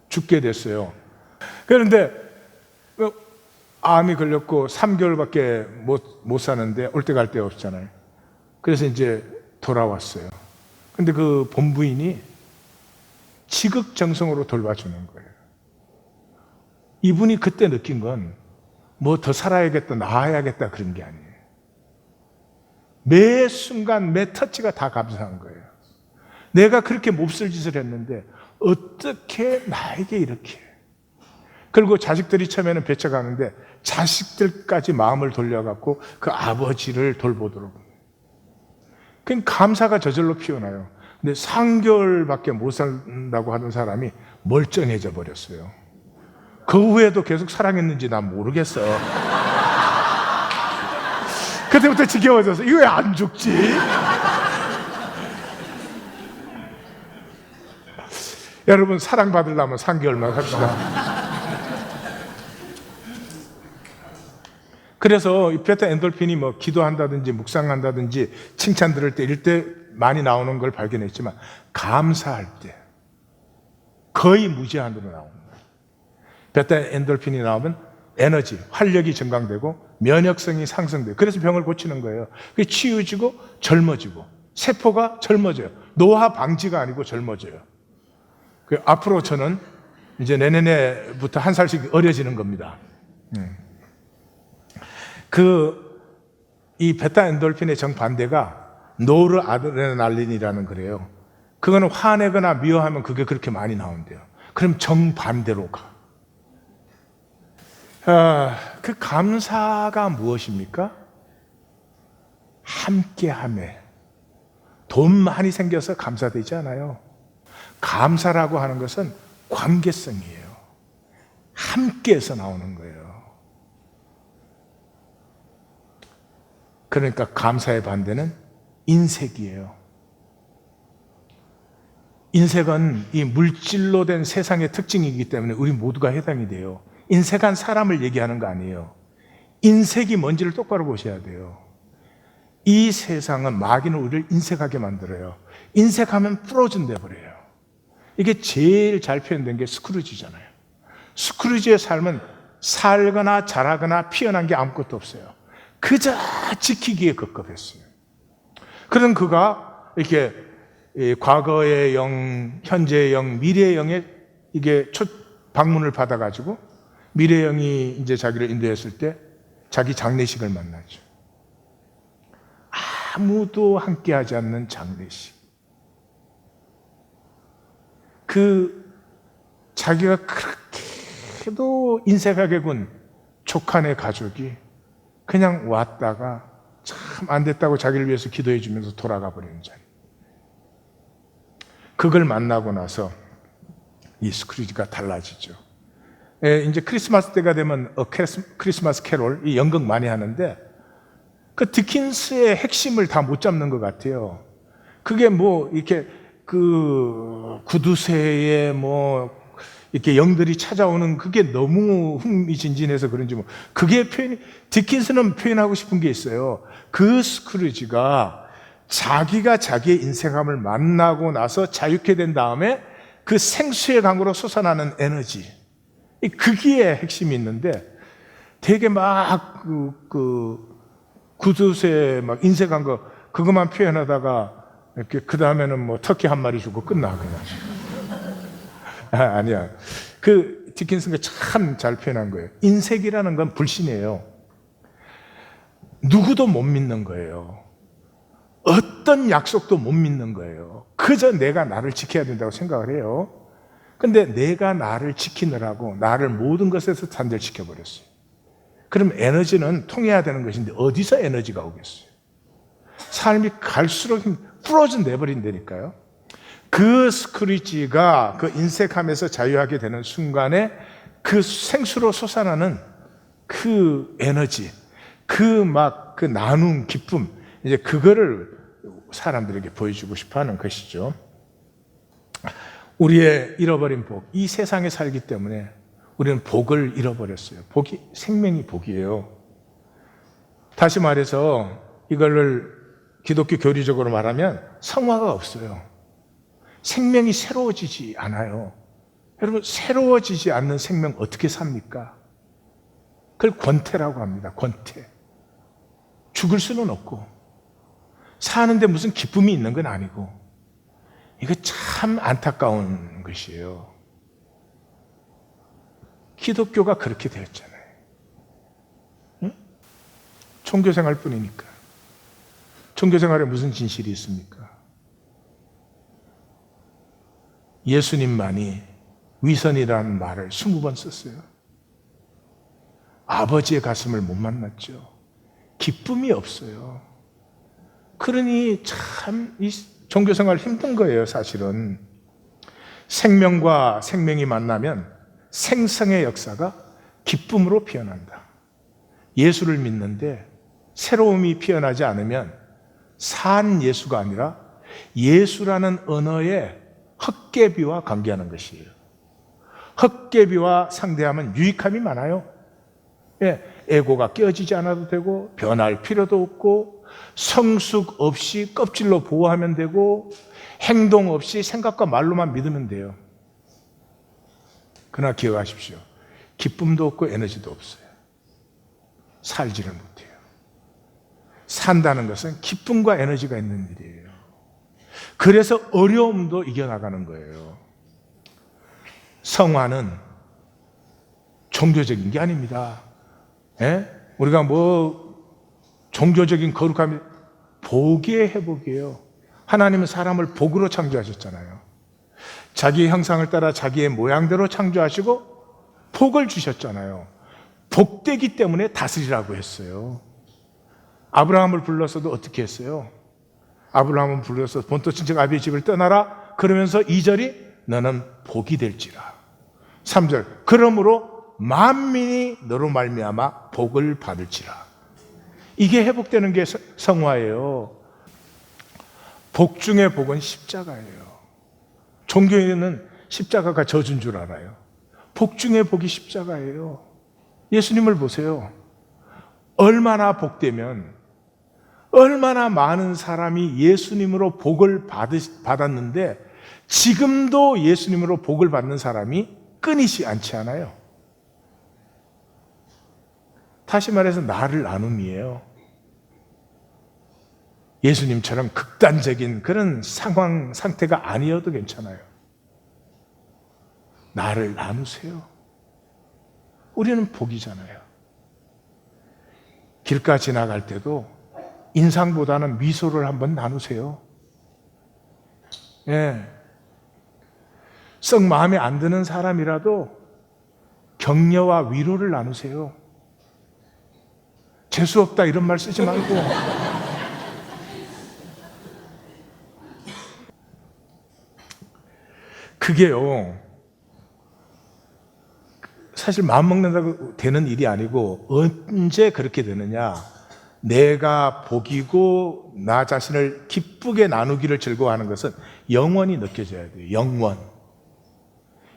죽게 됐어요. 그런데 암이 걸렸고 3개월밖에 못 사는데 올 때 갈 데 없잖아요. 그래서 이제 돌아왔어요. 근데 그 본부인이 지극정성으로 돌봐주는 거예요. 이분이 그때 느낀 건 더 살아야겠다, 나아야겠다 그런 게 아니에요. 매 순간, 매 터치가 다 감사한 거예요. 내가 그렇게 몹쓸 짓을 했는데 어떻게 나에게 이렇게. 그리고 자식들이 처음에는 배쳐가는데 자식들까지 마음을 돌려갖고 그 아버지를 돌보도록. 그럼 감사가 저절로 피어나요. 근데 3개월밖에 못 산다고 하는 사람이 멀쩡해져 버렸어요. 그 후에도 계속 사랑했는지 난 모르겠어. 그때부터 지겨워져서 이거 왜 안 죽지? 여러분 사랑받으려면 3개월만 삽시다. 그래서 이 베타 엔돌핀이 기도한다든지 묵상한다든지 칭찬 들을 때 이럴 때 많이 나오는 걸 발견했지만 감사할 때 거의 무제한으로 나옵니다. 베타 엔돌핀이 나오면 에너지, 활력이 증강되고 면역성이 상승돼요. 그래서 병을 고치는 거예요. 그게 치유지고 젊어지고 세포가 젊어져요. 노화 방지가 아니고 젊어져요. 앞으로 저는 이제 내년에부터 1살씩 어려지는 겁니다. 이 베타 엔돌핀의 정반대가 노르아드레날린이라는 거래요. 그거는 화내거나 미워하면 그게 그렇게 많이 나온대요. 그럼 정반대로 가. 그 감사가 무엇입니까? 함께함에. 돈 많이 생겨서 감사되지 않아요. 감사라고 하는 것은 관계성이에요. 함께해서 나오는 거예요. 그러니까 감사의 반대는 인색이에요. 인색은 이 물질로 된 세상의 특징이기 때문에 우리 모두가 해당이 돼요. 인색한 사람을 얘기하는 거 아니에요. 인색이 뭔지를 똑바로 보셔야 돼요. 이 세상은 마귀는 우리를 인색하게 만들어요. 인색하면 프로즌 돼버려요. 이게 제일 잘 표현된 게 스크루지잖아요. 스크루지의 삶은 살거나 자라거나 피어난 게 아무것도 없어요. 그저 지키기에 급급했어요. 그런 그가 이렇게 과거의 영, 현재의 영, 미래의 영에 이게 방문을 받아가지고 미래의 영이 이제 자기를 인도했을 때 자기 장례식을 만나죠. 아무도 함께하지 않는 장례식. 자기가 그렇게도 인색하게 군 족한의 가족이 그냥 왔다가 참 안 됐다고 자기를 위해서 기도해 주면서 돌아가 버리는 자리. 그걸 만나고 나서 이 스크루지가 달라지죠. 이제 크리스마스 때가 되면 크리스마스 캐롤, 이 연극 많이 하는데 그 디킨스의 핵심을 다 못 잡는 것 같아요. 그게 뭐 이렇게 그 구두쇠에 뭐 이렇게 영들이 찾아오는 그게 너무 흥미진진해서 그런지 뭐 그게 디킨스는 표현하고 싶은 게 있어요. 그 스크루지가 자기가 자기의 인생함을 만나고 나서 자유케 된 다음에 그 생수의 강으로 솟아나는 에너지, 그게 핵심이 있는데 되게 막 구두쇠 막 인색한 거 그것만 표현하다가 이렇게 그 다음에는 뭐 터키 한 마리 주고 끝나 그냥. 아니야. 그 디킨스가 참 잘 표현한 거예요. 인색이라는 건 불신이에요. 누구도 못 믿는 거예요. 어떤 약속도 못 믿는 거예요. 그저 내가 나를 지켜야 된다고 생각을 해요. 근데 내가 나를 지키느라고 나를 모든 것에서 단절시켜 버렸어요. 그럼 에너지는 통해야 되는 것인데 어디서 에너지가 오겠어요? 삶이 갈수록 부러져 내버린다니까요. 그 스크루지가 그 인색함에서 자유하게 되는 순간에 그 생수로 솟아나는 그 에너지, 그 나눔, 기쁨, 이제 그거를 사람들에게 보여주고 싶어 하는 것이죠. 우리의 잃어버린 복, 이 세상에 살기 때문에 우리는 복을 잃어버렸어요. 생명이 복이에요. 다시 말해서 이걸 기독교 교리적으로 말하면 성화가 없어요. 생명이 새로워지지 않아요. 여러분, 새로워지지 않는 생명 어떻게 삽니까? 그걸 권태라고 합니다. 권태. 죽을 수는 없고 사는데 무슨 기쁨이 있는 건 아니고, 이거 참 안타까운 것이에요. 기독교가 그렇게 되었잖아요. 응? 종교생활 뿐이니까. 종교생활에 무슨 진실이 있습니까? 예수님만이 위선이라는 말을 20번 썼어요. 아버지의 가슴을 못 만났죠. 기쁨이 없어요. 그러니 참 이 종교생활 힘든 거예요, 사실은. 생명과 생명이 만나면 생성의 역사가 기쁨으로 피어난다. 예수를 믿는데 새로움이 피어나지 않으면 산 예수가 아니라 예수라는 언어의 헛개비와 관계하는 것이에요. 헛개비와 상대하면 유익함이 많아요. 에고가 깨어지지 않아도 되고 변할 필요도 없고 성숙 없이 껍질로 보호하면 되고 행동 없이 생각과 말로만 믿으면 돼요. 그러나 기억하십시오. 기쁨도 없고 에너지도 없어요. 살지를 못해요. 산다는 것은 기쁨과 에너지가 있는 일이에요. 그래서 어려움도 이겨나가는 거예요. 성화는 종교적인 게 아닙니다. 우리가 뭐 종교적인 거룩함이 복의 회복이에요. 하나님은 사람을 복으로 창조하셨잖아요. 자기의 형상을 따라 자기의 모양대로 창조하시고 복을 주셨잖아요. 복되기 때문에 다스리라고 했어요. 아브라함을 불렀어도 어떻게 했어요? 아브라함은 불러서 본토 친척 아비의 집을 떠나라. 그러면서 2절이 너는 복이 될지라. 3절 그러므로 만민이 너로 말미암아 복을 받을지라. 이게 회복되는 게 성화예요. 복 중에 복은 십자가예요. 종교에는 십자가가 저주인 줄 알아요. 복 중에 복이 십자가예요. 예수님을 보세요. 얼마나 복되면 얼마나 많은 사람이 예수님으로 복을 받았는데 지금도 예수님으로 복을 받는 사람이 끊이지 않지 않아요. 다시 말해서 나를 나눔이에요. 예수님처럼 극단적인 그런 상황, 상태가 아니어도 괜찮아요. 나를 나누세요. 우리는 복이잖아요. 길가 지나갈 때도 인상보다는 미소를 한번 나누세요. 예. 썩 마음에 안 드는 사람이라도 격려와 위로를 나누세요. 재수없다 이런 말 쓰지 말고. 그게요, 사실 마음먹는다고 되는 일이 아니고 언제 그렇게 되느냐, 내가 복이고 나 자신을 기쁘게 나누기를 즐거워하는 것은 영원히 느껴져야 돼요. 영원.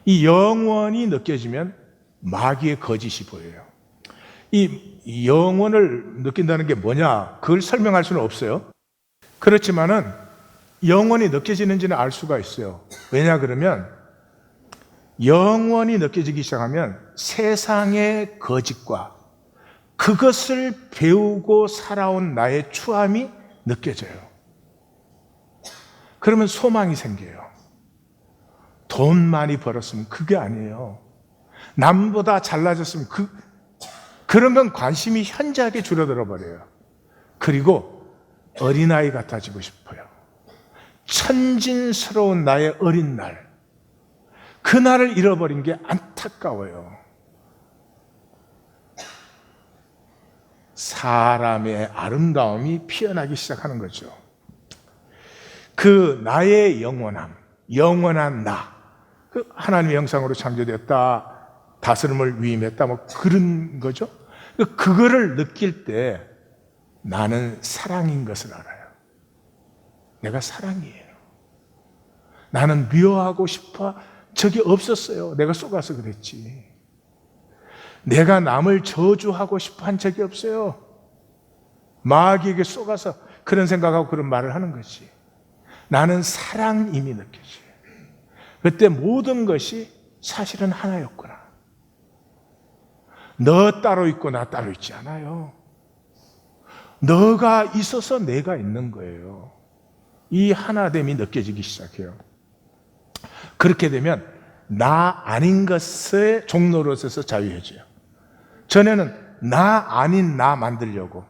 이 영원이 느껴지면 마귀의 거짓이 보여요. 이 영원을 느낀다는 게 뭐냐, 그걸 설명할 수는 없어요. 그렇지만은 영원이 느껴지는지는 알 수가 있어요. 왜냐 그러면 영원이 느껴지기 시작하면 세상의 거짓과 그것을 배우고 살아온 나의 추함이 느껴져요. 그러면 소망이 생겨요. 돈 많이 벌었으면 그게 아니에요. 남보다 잘나졌으면 그런 건 관심이 현저하게 줄어들어 버려요. 그리고 어린아이 같아지고 싶어요. 천진스러운 나의 어린 날, 그날을 잃어버린 게 안타까워요. 사람의 아름다움이 피어나기 시작하는 거죠. 그 나의 영원함, 영원한 나, 하나님의 형상으로 창조되었다, 다스림을 위임했다, 뭐 그런 거죠. 그거를 느낄 때 나는 사랑인 것을 알아요. 내가 사랑이에요. 나는 미워하고 싶어 적이 없었어요. 내가 속아서 그랬지. 내가 남을 저주하고 싶어 한 적이 없어요. 마귀에게 속아서 그런 생각하고 그런 말을 하는 거지. 나는 사랑임이 느껴져요. 그때 모든 것이 사실은 하나였구나. 너 따로 있고 나 따로 있지 않아요. 너가 있어서 내가 있는 거예요. 이 하나됨이 느껴지기 시작해요. 그렇게 되면 나 아닌 것의 종로로서 자유해져요. 전에는 나 아닌 나 만들려고,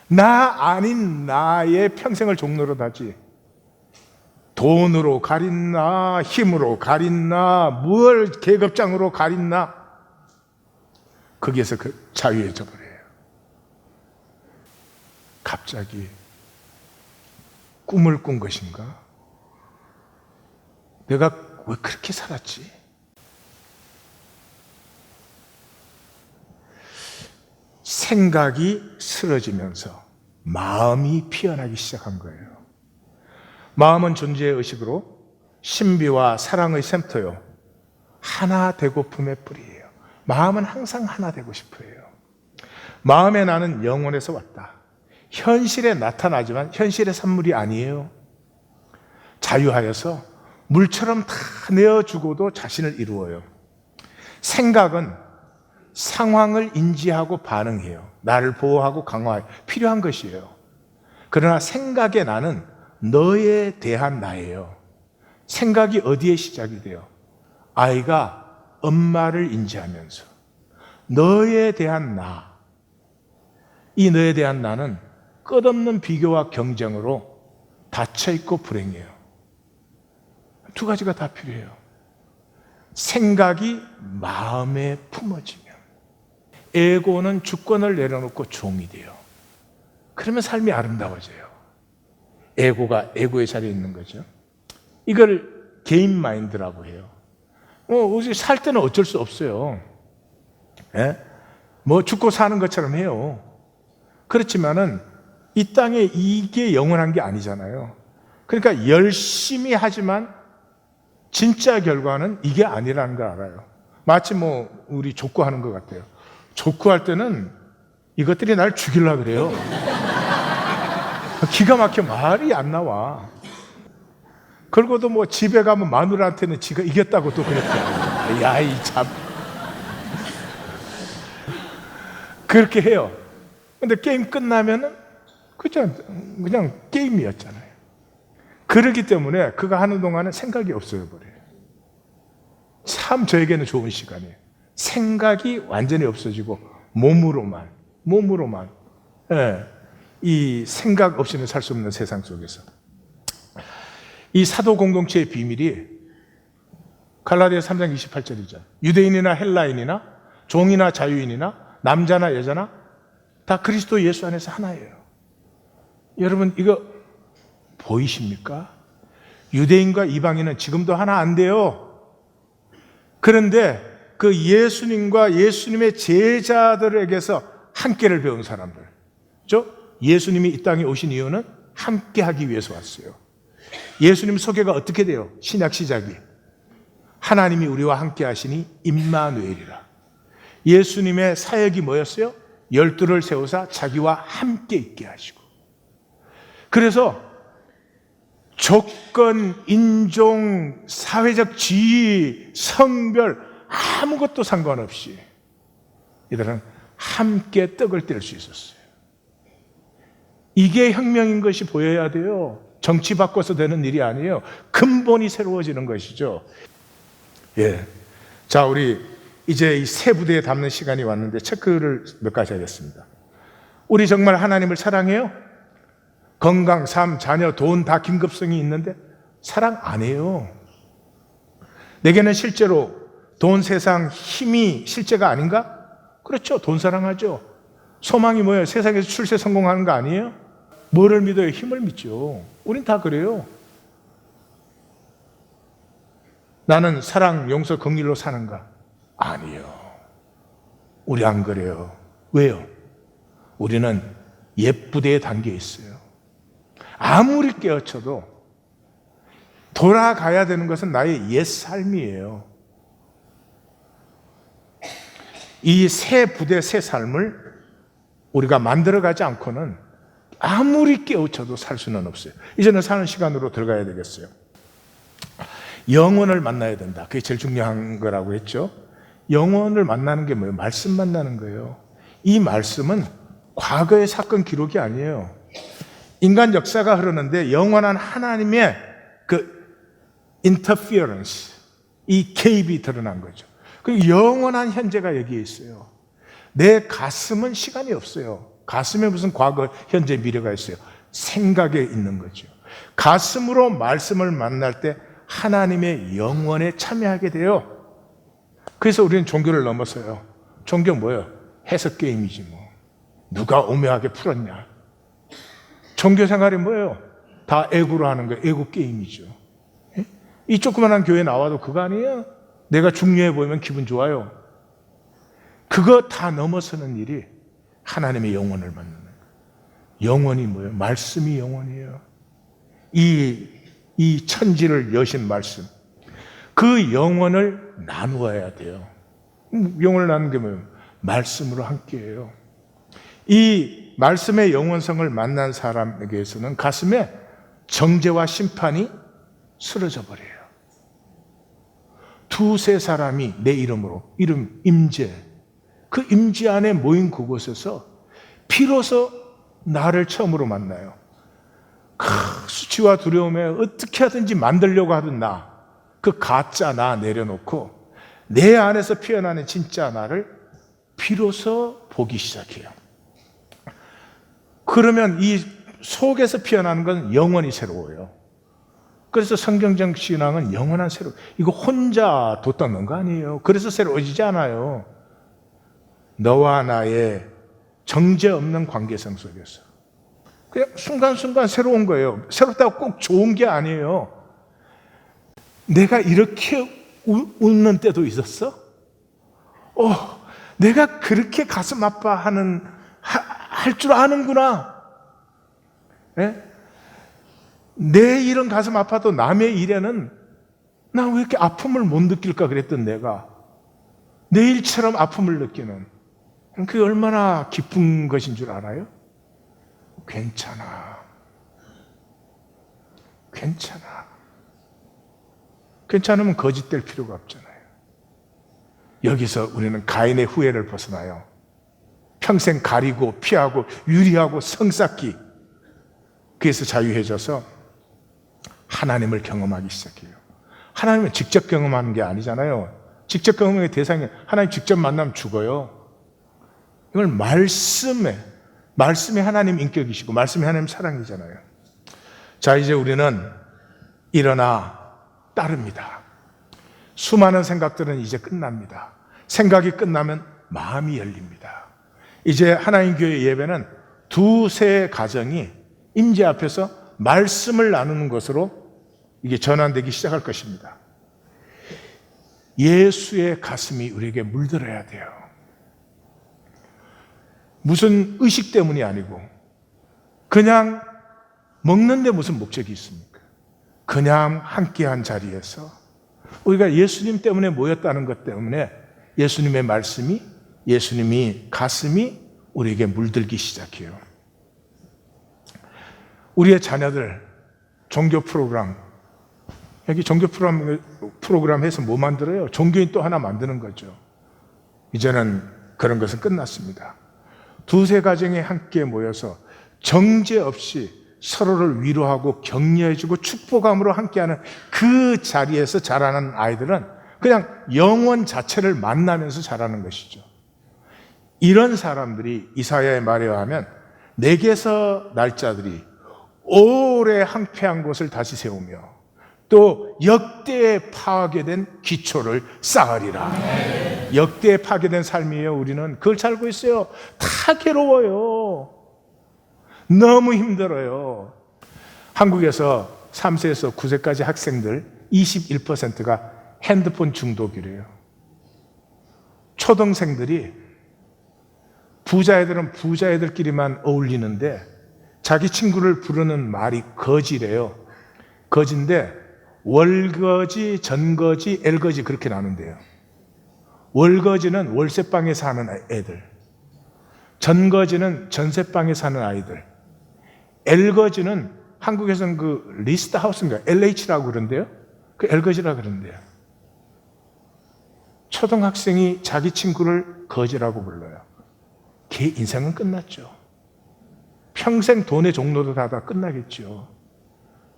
나 아닌 나의 평생을 종로로 하지, 돈으로 가린나, 힘으로 가린나, 뭘 계급장으로 가린나, 거기에서 자유해져 버려요. 갑자기 꿈을 꾼 것인가? 내가 왜 그렇게 살았지? 생각이 쓰러지면서 마음이 피어나기 시작한 거예요. 마음은 존재의 의식으로 신비와 사랑의 센터요, 하나 되고픔의 뿌리예요. 마음은 항상 하나 되고 싶어요. 마음의 나는 영혼에서 왔다. 현실에 나타나지만 현실의 산물이 아니에요. 자유하여서 물처럼 다 내어주고도 자신을 이루어요. 생각은 상황을 인지하고 반응해요. 나를 보호하고 강화해요. 필요한 것이에요. 그러나 생각의 나는 너에 대한 나예요. 생각이 어디에 시작이 돼요? 아이가 엄마를 인지하면서 너에 대한 나, 이 너에 대한 나는 끝없는 비교와 경쟁으로 닫혀있고 불행해요. 두 가지가 다 필요해요. 생각이 마음에 품어지면 에고는 주권을 내려놓고 종이 돼요. 그러면 삶이 아름다워져요. 에고가 에고의 자리에 있는 거죠. 이걸 개인 마인드라고 해요. 살 때는 어쩔 수 없어요. 예? 뭐 죽고 사는 것처럼 해요. 그렇지만은 이 땅에 이게 영원한 게 아니잖아요. 그러니까 열심히 하지만 진짜 결과는 이게 아니라는 걸 알아요. 마치 우리 족구하는 것 같아요. 족구할 때는 이것들이 날 죽이려고 그래요. 기가 막혀 말이 안 나와. 그러고도 집에 가면 마누라한테는 지가 이겼다고 또 그랬대요. 야, 이 참. 그렇게 해요. 근데 게임 끝나면은 그냥 게임이었잖아요. 그러기 때문에 그가 하는 동안은 생각이 없어져 버려요. 참 저에게는 좋은 시간이에요. 생각이 완전히 없어지고 몸으로만 이 생각 없이는 살 수 없는 세상 속에서 이 사도 공동체의 비밀이 갈라디아 3장 28절이죠. 유대인이나 헬라인이나 종이나 자유인이나 남자나 여자나 다 그리스도 예수 안에서 하나예요. 여러분 이거 보이십니까? 유대인과 이방인은 지금도 하나 안 돼요. 그런데 그 예수님과 예수님의 제자들에게서 함께를 배운 사람들, 그렇죠? 예수님이 이 땅에 오신 이유는 함께하기 위해서 왔어요. 예수님 소개가 어떻게 돼요? 신약 시작이 하나님이 우리와 함께하시니 임마누엘이라. 예수님의 사역이 뭐였어요? 12를 세우사 자기와 함께 있게 하시고. 그래서 조건, 인종, 사회적 지위, 성별 아무것도 상관없이 이들은 함께 떡을 뗄 수 있었어요. 이게 혁명인 것이 보여야 돼요. 정치 바꿔서 되는 일이 아니에요. 근본이 새로워지는 것이죠. 예. 자, 우리 이제 이 세 부대에 담는 시간이 왔는데 체크를 몇 가지 하겠습니다. 우리 정말 하나님을 사랑해요? 건강, 삶, 자녀, 돈 다 긴급성이 있는데 사랑 안 해요. 내게는 실제로 돈, 세상, 힘이 실제가 아닌가? 그렇죠. 돈 사랑하죠. 소망이 뭐예요? 세상에서 출세 성공하는 거 아니에요? 뭐를 믿어요? 힘을 믿죠. 우린 다 그래요. 나는 사랑, 용서, 긍휼로 사는가? 아니요. 우리 안 그래요. 왜요? 우리는 옛 부대에 담겨 있어요. 아무리 깨우쳐도 돌아가야 되는 것은 나의 옛 삶이에요. 이 새 부대, 새 삶을 우리가 만들어가지 않고는 아무리 깨우쳐도 살 수는 없어요. 이제는 사는 시간으로 들어가야 되겠어요. 영혼을 만나야 된다. 그게 제일 중요한 거라고 했죠. 영혼을 만나는 게 뭐예요? 말씀 만나는 거예요. 이 말씀은 과거의 사건 기록이 아니에요. 인간 역사가 흐르는데 영원한 하나님의 그 interference, 이 개입이 드러난 거죠. 그 영원한 현재가 여기에 있어요. 내 가슴은 시간이 없어요. 가슴에 무슨 과거, 현재, 미래가 있어요. 생각에 있는 거죠. 가슴으로 말씀을 만날 때 하나님의 영원에 참여하게 돼요. 그래서 우리는 종교를 넘어서요. 종교 뭐예요? 해석 게임이지 뭐. 누가 오묘하게 풀었냐. 종교 생활이 뭐예요? 다 애구로 하는 거예요. 애구 게임이죠. 이 조그만한 교회 나와도 그거 아니에요? 내가 중요해 보이면 기분 좋아요. 그거 다 넘어서는 일이 하나님의 영혼을 만나는 거예요. 영혼이 뭐예요? 말씀이 영혼이에요. 이 천지를 여신 말씀. 그 영혼을 나누어야 돼요. 영혼을 나누는 게 뭐예요? 말씀으로 함께해요. 이 말씀의 영원성을 만난 사람에게서는 가슴에 정죄와 심판이 쓰러져 버려요. 두세 사람이 내 이름으로, 이름 임재, 그 임재 안에 모인 그곳에서 비로소 나를 처음으로 만나요. 수치와 두려움에 어떻게 하든지 만들려고 하던 나, 그 가짜 나 내려놓고 내 안에서 피어나는 진짜 나를 비로소 보기 시작해요. 그러면 이 속에서 피어나는 건 영원히 새로워요. 그래서 성경적 신앙은 영원한 새로, 이거 혼자 뒀다는 거 아니에요. 그래서 새로워지지 않아요. 너와 나의 정죄 없는 관계성 속에서 그냥 순간순간 새로운 거예요. 새롭다고 꼭 좋은 게 아니에요. 내가 이렇게 웃는 때도 있었어? 내가 그렇게 가슴 아파하는 할 줄 아는구나. 네? 내 일은 가슴 아파도 남의 일에는 나 왜 이렇게 아픔을 못 느낄까 그랬던 내가 내 일처럼 아픔을 느끼는, 그게 얼마나 기쁜 것인 줄 알아요? 괜찮아. 괜찮으면 거짓될 필요가 없잖아요. 여기서 우리는 가인의 후회를 벗어나요. 평생 가리고 피하고 유리하고 성쌓기, 그래서 자유해져서 하나님을 경험하기 시작해요. 하나님은 직접 경험하는 게 아니잖아요. 직접 경험의 대상이 하나님 직접 만나면 죽어요. 이걸 말씀에 하나님 인격이시고 말씀이 하나님 사랑이잖아요. 자, 이제 우리는 일어나 따릅니다. 수많은 생각들은 이제 끝납니다. 생각이 끝나면 마음이 열립니다. 이제 하나님 교회 예배는 두세 가정이 임재 앞에서 말씀을 나누는 것으로 이게 전환되기 시작할 것입니다. 예수의 가슴이 우리에게 물들어야 돼요. 무슨 의식 때문이 아니고 그냥 먹는데 무슨 목적이 있습니까? 그냥 함께한 자리에서 우리가 예수님 때문에 모였다는 것 때문에 예수님의 말씀이, 예수님이 가슴이 우리에게 물들기 시작해요. 우리의 자녀들 종교 프로그램, 여기 종교 프로그램 해서 뭐 만들어요? 종교인 또 하나 만드는 거죠. 이제는 그런 것은 끝났습니다. 두세 가정이 함께 모여서 정죄 없이 서로를 위로하고 격려해주고 축복함으로 함께하는 그 자리에서 자라는 아이들은 그냥 영원 자체를 만나면서 자라는 것이죠. 이런 사람들이 이사야의 말에 의하면 내게서 날 자들이 오래 항폐한 곳을 다시 세우며 또 역대에 파괴된 기초를 쌓으리라. 역대에 파괴된 삶이에요. 우리는 그걸 살고 있어요. 다 괴로워요. 너무 힘들어요. 한국에서 3세에서 9세까지 학생들 21%가 핸드폰 중독이래요. 초등생들이 부자애들은 부자애들끼리만 어울리는데 자기 친구를 부르는 말이 거지래요. 거지인데 월거지, 전거지, 엘거지 그렇게 나눈대요. 월거지는 월세방에 사는 애들, 전거지는 전세방에 사는 아이들, 엘거지는 한국에서는 그 리스트 하우스인가 LH라고 그러는데요. 그 엘거지라고 그러는데요. 초등학생이 자기 친구를 거지라고 불러요. 걔 인생은 끝났죠. 평생 돈의 종로도 다 끝나겠죠.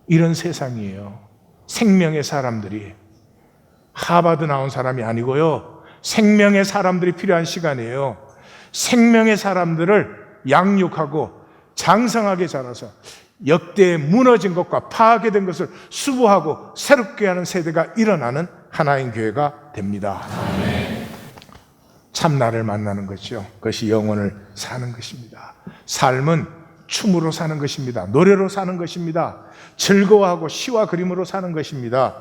이런 세상이에요. 생명의 사람들이 하버드 나온 사람이 아니고요. 생명의 사람들이 필요한 시간이에요. 생명의 사람들을 양육하고 장성하게 자라서 역대에 무너진 것과 파괴된 것을 수부하고 새롭게 하는 세대가 일어나는 하나님 교회가 됩니다. 참나를 만나는 것이요. 그것이 영혼을 사는 것입니다. 삶은 춤으로 사는 것입니다. 노래로 사는 것입니다. 즐거워하고 시와 그림으로 사는 것입니다.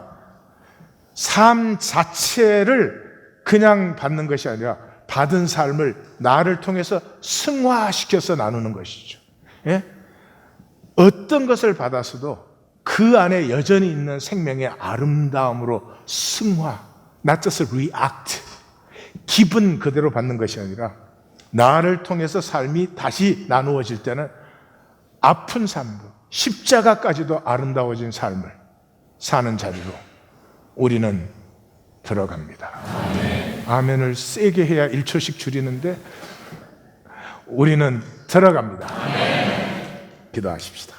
삶 자체를 그냥 받는 것이 아니라 받은 삶을 나를 통해서 승화시켜서 나누는 것이죠. 예? 어떤 것을 받았어도 그 안에 여전히 있는 생명의 아름다움으로 승화, not just react, 기분 그대로 받는 것이 아니라 나를 통해서 삶이 다시 나누어질 때는 아픈 삶도 십자가까지도 아름다워진 삶을 사는 자리로 우리는 들어갑니다. 아멘을 세게 해야 1초씩 줄이는데 우리는 들어갑니다. 기도하십시다.